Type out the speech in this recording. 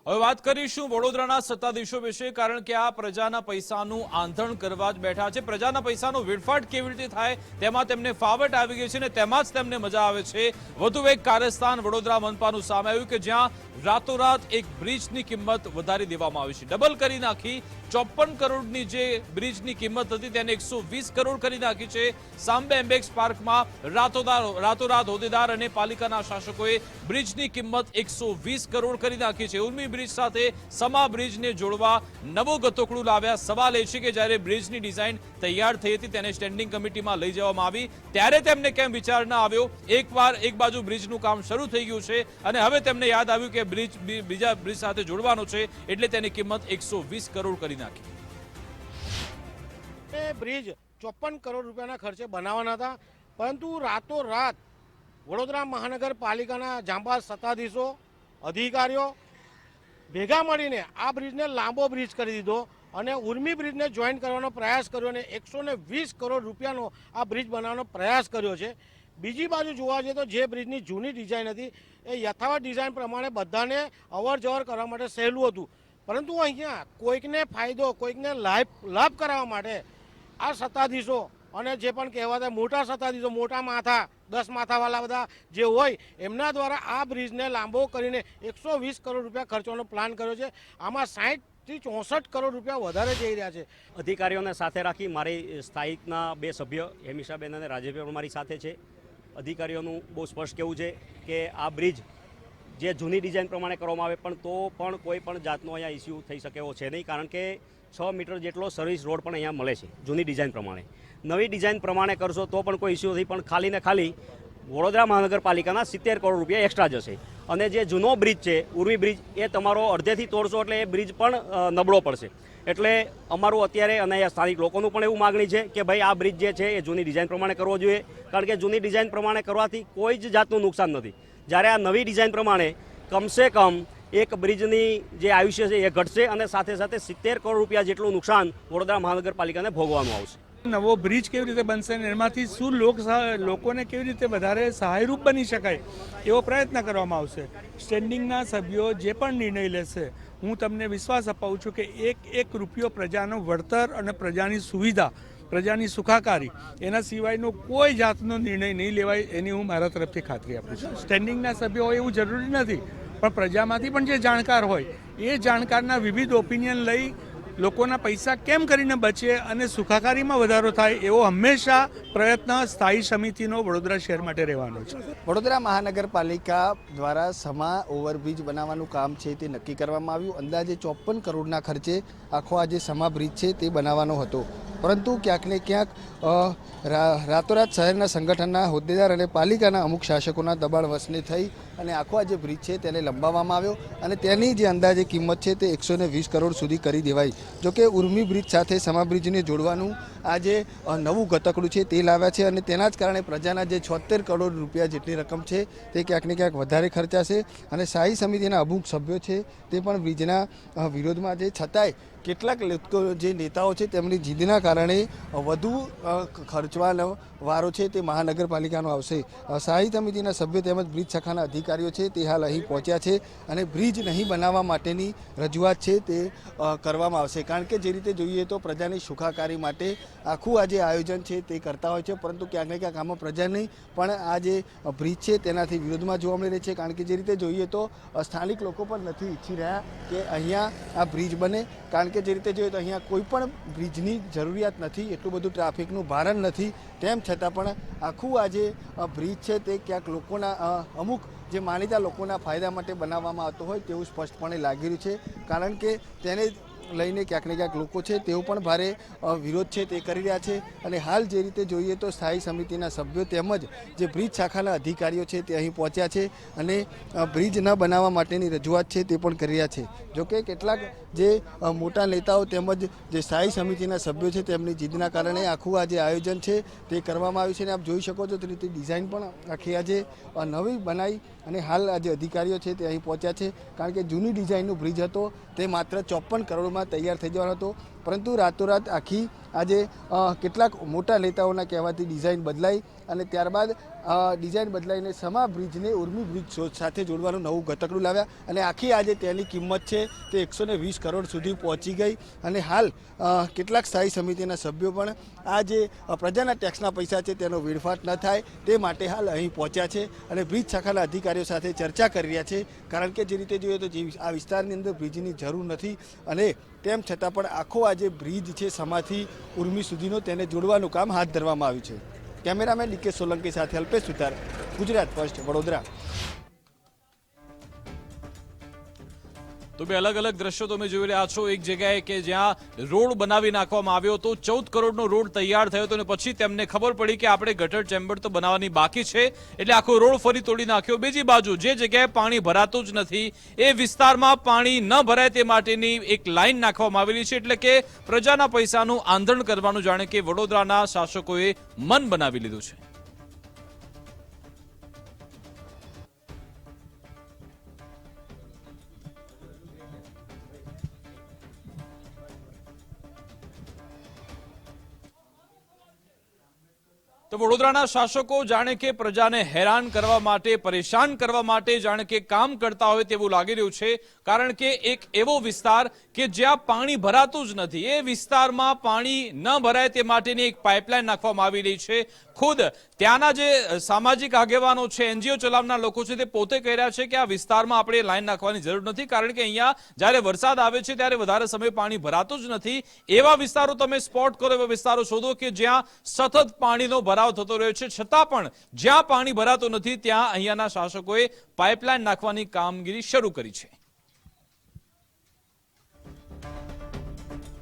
હવે વાત કરીશું વડોદરાના સત્તાધીશો વિશે, કારણ કે આ પ્રજાના પૈસાનું આંધણ કરવા જ બેઠા છે। પ્રજાના પૈસાનો વેડફાટ કેવી રીતે થાય તેમાં તેમને ફાવટ આવી ગઈ છે ને તેમાં જ તેમને મજા આવે છે। વધુ એક કારસ્તાન વડોદરા મનપાનું સામે આવ્યું કે જ્યાં રાતોરાત એક બ્રિજની કિંમત વધારી દેવામાં આવી છે, ડબલ કરી નાખી। 54 કરોડની જે બ્રિજની કિંમત હતી તેને 120 કરોડ કરી નાખી છે। સામ્બે એમ્બેક્સ પાર્કમાં રાતોરાત હોદ્દેદાર અને પાલિકાના શાસકોએ બ્રિજની કિંમત 120 કરોડ કરી નાખી છે। ઉર્મી બ્રિજ સાથે સમા બ્રિજને જોડવા નવો ગતોકડું લાવ્યા। સવાલ એ છે કે જ્યારે બ્રિજની ડિઝાઇન તૈયાર થઈ હતી તેને સ્ટેન્ડિંગ કમિટીમાં લઈ જવામાં આવી ત્યારે તેમને કેમ વિચાર ન આવ્યો। એકવાર એક બાજુ બ્રિજનું કામ શરૂ થઈ ગયું છે અને હવે તેમને યાદ આવ્યું કે બીજા બ્રિજ સાથે જોડવાનો છે એટલે તેની કિંમત 120 કરોડ કરી નાખી। બ્રિજ 54 કરોડ રૂપિયાના ખર્ચે બનાવવાના હતા, પરંતુ રાતોરાત વડોદરા મહાનગરપાલિકાના જાંબાઝ સત્તાધીશો અધિકારીઓ ભેગા મળીને આ બ્રિજને લાંબો બ્રિજ કરી દીધો અને ઉર્મી બ્રિજને જોઈન્ટ કરવાનો પ્રયાસ કર્યો અને 120 કરોડ રૂપિયાનો આ બ્રિજ બનાવવાનો પ્રયાસ કર્યો છે। બીજી બાજુ જોવા જઈએ તો જે બ્રિજની જૂની ડિઝાઇન હતી એ યથાવત ડિઝાઇન પ્રમાણે બધાને અવર જવર કરવા માટે સહેલું હતું, પરંતુ અહીંયા કોઈકને ફાયદો કોઈકને લાભ કરાવવા માટે આ સત્તાધીશો અને જે પણ કહેવાતા મોટા સત્તાધીશો, મોટા માથા 10 માથાવાળા બધા જે હોય એમના દ્વારા આ બ્રિજને લાંબો કરીને 120 કરોડ રૂપિયા ખર્ચવાનો પ્લાન કર્યો છે। આમાં 60 થી 64 કરોડ રૂપિયા વધારે જઈ રહ્યા છે। અધિકારીઓને સાથે રાખી મારી સ્થાયિકના 2 સભ્ય હેમિશાબેન અને રાજેશભાઈ મારી સાથે છે। અધિકારીઓનું બહુ સ્પષ્ટ કહેવું છે કે આ બ્રિજ જે જૂની ડિઝાઇન પ્રમાણે કરવામાં આવે પણ તો પણ કોઈ પણ જાતનો અહીંયા ઇસ્યુ થઈ શકે એવો છે નહીં, કારણ કે 6 મીટર જેટલો સર્વિસ રોડ પણ અહીંયા મળે છે જૂની ડિઝાઇન પ્રમાણે। નવી ડિઝાઇન પ્રમાણે કરશો તો પણ કોઈ ઇસ્યુ નથી, પણ ખાલી ને ખાલી વડોદરા મહાનગરપાલિકાના 70 કરોડ રૂપિયા એક્સ્ટ્રા જશે અને જે જૂનો બ્રિજ છે ઉર્મી બ્રિજ એ તમારો અડધેથી તોડશો એટલે એ બ્રિજ પણ નબળો પડશે। એટલે અમારું અત્યારે અને સ્થાનિક લોકોનું પણ એવું માગણી છે કે ભાઈ આ બ્રિજ જે છે એ જૂની ડિઝાઇન પ્રમાણે કરવો જોઈએ, કારણ કે જૂની ડિઝાઇન પ્રમાણે કરવાથી કોઈ જ જાતનું નુકસાન નથી, જ્યારે આ નવી ડિઝાઇન પ્રમાણે કમસે કમ એક બ્રિજની જે આયુષ્ય છે એ ઘટશે અને સાથે સાથે 70 કરોડ રૂપિયા જેટલું નુકસાન વડોદરા મહાનગરપાલિકાને ભોગવવાનું આવશે। નવો બ્રિજ કેવી રીતે બનશે ને એમાંથી શું લોકોને કેવી રીતે વધારે સહાયરૂપ બની શકાય એવો પ્રયત્ન કરવામાં આવશે। સ્ટેન્ડિંગના સભ્યો જે પણ નિર્ણય લેશે હું તમને વિશ્વાસ અપાવું છું કે એક રૂપિયો પ્રજાનો વળતર અને પ્રજાની સુવિધા, પ્રજાની સુખાકારી એના સિવાયનો કોઈ જાતનો નિર્ણય નહીં લેવાય એની હું મારા તરફથી ખાતરી આપું છું। સ્ટેન્ડિંગના સભ્યો હોય એવું જરૂરી નથી, પણ પ્રજામાંથી પણ જે જાણકાર હોય એ જાણકારના વિવિધ ઓપિનિયન લઈ લોકોના પૈસા કેમ કરીને બચે અને સુખાકારીમાં વધારો થાય એવો હંમેશા પ્રયત્ન સ્થાયી સમિતિનો વડોદરા શહેર માટે રહેવાનો છે। વડોદરા મહાનગરપાલિકા દ્વારા સમા ઓવરબ્રિજ બનાવવાનું કામ છે તે નક્કી કરવામાં આવ્યું। અંદાજે 54 કરોડના ખર્ચે આખો આ જે સમા બ્રિજ છે તે બનાવવાનો હતો, પરંતુ ક્યાંક ને ક્યાંક રાતોરાત શહેરના સંગઠનના હોદ્દેદાર અને પાલિકાના અમુક શાસકોના દબાણ વશને થઈ અને આખો આ જે બ્રિજ છે તેને લંબાવવામાં આવ્યો અને તેની જે અંદાજે કિંમત છે તે 120 કરોડ સુધી કરી દેવાઈ। જોકે ઉર્મી બ્રિજ સાથે સમા બ્રિજને જોડવાનું આ જે નવું ગતકડું છે તે લાવ્યા છે અને તેના જ કારણે પ્રજાના જે 76 કરોડ રૂપિયા જેટલી રકમ છે તે ક્યાંક ને ક્યાંક વધારે ખર્ચાશે અને સ્થાયી સમિતિના અમુક સભ્યો છે તે પણ બ્રિજના વિરોધમાં છે, છતાંય કેટલાક જે નેતાઓ છે તેમની જીદના કારણે વધુ ખર્ચવાનો વારો છે તે મહાનગરપાલિકાનો આવશે। સ્થાયી સમિતિના સભ્યો તેમજ બ્રિજ શાખાના અધિકારીઓ છે તે હાલ અહીં પહોંચ્યા છે અને બ્રિજ નહીં બનાવવા માટેની રજૂઆત છે તે કરવામાં આવશે, કારણ કે જે રીતે જોઈએ તો પ્રજાની સુખાકારી માટે આખું આ જે આયોજન છે તે કરતા હોય છે, પરંતુ ક્યાંક ને ક્યાંક આમાં પ્રજાની પણ આ જે બ્રિજ છે તેનાથી વિરોધમાં જોવા મળી રહી છે, કારણ કે જે રીતે જોઈએ તો સ્થાનિક લોકો પણ નથી ઈચ્છી રહ્યા કે અહીંયા આ બ્રિજ બને, કારણ કે જે રીતે જોઈએ તો અહીંયા કોઈ પણ બ્રિજની જરૂરિયાત નથી, એટલું બધું ટ્રાફિકનું ભારણ નથી, તેમ છતાં પણ આખું આ જે બ્રિજ છે તે ક્યાંક લોકોના અમુક જે માનીતા લોકોના ફાયદા માટે બનાવવામાં આવતો હોય તેવું સ્પષ્ટપણે લાગી રહ્યું છે, કારણ કે તેને લઈને ક્યાંક ને ક્યાંક લોકો છે તેઓ પણ ભારે વિરોધ છે તે કરી રહ્યા છે અને હાલ જે રીતે જોઈએ તો સ્થાયી સમિતિના સભ્યો તેમજ જે બ્રિજ શાખાના અધિકારીઓ છે તે અહીં પહોંચ્યા છે અને બ્રિજ ન બનાવવા માટેની રજૂઆત છે તે પણ કરી રહ્યા છે। જોકે કેટલાક જે મોટા નેતાઓ તેમજ જે સ્થાયી સમિતિના સભ્યો છે તેમની જીદના કારણે આખું આ જે આયોજન છે તે કરવામાં આવ્યું છે અને આપ જોઈ શકો છો તે રીતે ડિઝાઇન પણ આખી આજે નવી બનાવી અને હાલ આ જે અધિકારીઓ છે તે અહીં પહોંચ્યા છે, કારણ કે જૂની ડિઝાઇનનો બ્રિજ હતો તે માત્ર 54 કરોડમાં તૈયાર થઈ જવાનો હતો, પરંતુ રાતોરાત આખી આજે કેટલાક મોટા નેતાઓના કહેવાથી ડિઝાઇન બદલાઈ અને ત્યારબાદ ડિઝાઇન બદલાઈને સમા બ્રિજને ઉર્મી બ્રિજ સાથે જોડવાનું નવું ઘટકડું લાવ્યા અને આખી આજે તેની કિંમત છે તે 120 કરોડ સુધી પહોંચી ગઈ અને હાલ કેટલાક સ્થાયી સમિતિના સભ્યો પણ આ જે પ્રજાના ટેક્સના પૈસા છે તેનો વેડફાટ ન થાય તે માટે હાલ અહીં પહોંચ્યા છે અને બ્રિજ શાખાના અધિકારીઓ સાથે ચર્ચા કરી રહ્યા છે કારણ કે જે રીતે જોઈએ તો આ વિસ્તારની અંદર બ્રિજની જરૂર નથી અને તેમ છતાં પણ આખો આ જે બ્રિજ છે સમાથી ઉર્મી સુધીનો તેને જોડવાનું કામ હાથ ધરવામાં આવ્યું છે। કેમેરામેન ડીકે સોલંકી સાથે અલ્પેશ સુતાર, ગુજરાત ફર્સ્ટ, વડોદરા। તો બે અલગ અલગ દ્રશ્યો તમે જોઈ રહ્યા છો। એક જગ્યાએ કે જ્યાં રોડ બનાવી નાખવામાં આવ્યો હતો, 14 કરોડનો રોડ તૈયાર થયો હતો અને પછી તેમને ખબર પડી કે આપણે ગટર ચેમ્બર તો બનાવવાની બાકી છે એટલે આખો રોડ ફરી તોડી નાખ્યો। બીજી બાજુ જે જગ્યાએ પાણી ભરાતું જ નથી એ વિસ્તારમાં પાણી ન ભરાય તે માટેની એક લાઈન નાખવામાં આવેલી છે એટલે કે પ્રજાના પૈસાનું આંધણ કરવાનું જાણે કે વડોદરાના શાસકોએ મન બનાવી લીધું છે। તો વડોદરાના શાસકો જાણે કે પ્રજાને હેરાન કરવા માટે, પરેશાન કરવા માટે જાણે કે કામ કરતા હોય તેવું લાગી રહ્યું છે કારણ કે એક એવો વિસ્તાર કે જ્યાં પાણી ભરાતું જ નથી એ વિસ્તારમાં પાણી ન ભરાય તે માટેની એક પાઇપલાઇન નાખવામાં આવી રહી છે। ખુદ ત્યાંના જે સામાજિક આગેવાનો છે, એનજીઓ ચલાવનાર લોકો છે તે પોતે કહી રહ્યા છે કે આ વિસ્તારમાં આપણે લાઈન નાખવાની જરૂર નથી કારણ કે અહીંયા જ્યારે વરસાદ આવે છે ત્યારે વધારે સમય પાણી ભરાતું જ નથી। એવા વિસ્તારો તમે સ્પોટ કરો, એવા વિસ્તારો શોધો કે જ્યાં સતત પાણીનો ભરાવ થતો રહ્યો છે છતાં પણ જ્યાં પાણી ભરાતું નથી ત્યાં અહીંયાના શાસકોએ પાઇપલાઇન નાખવાની કામગીરી શરૂ કરી છે।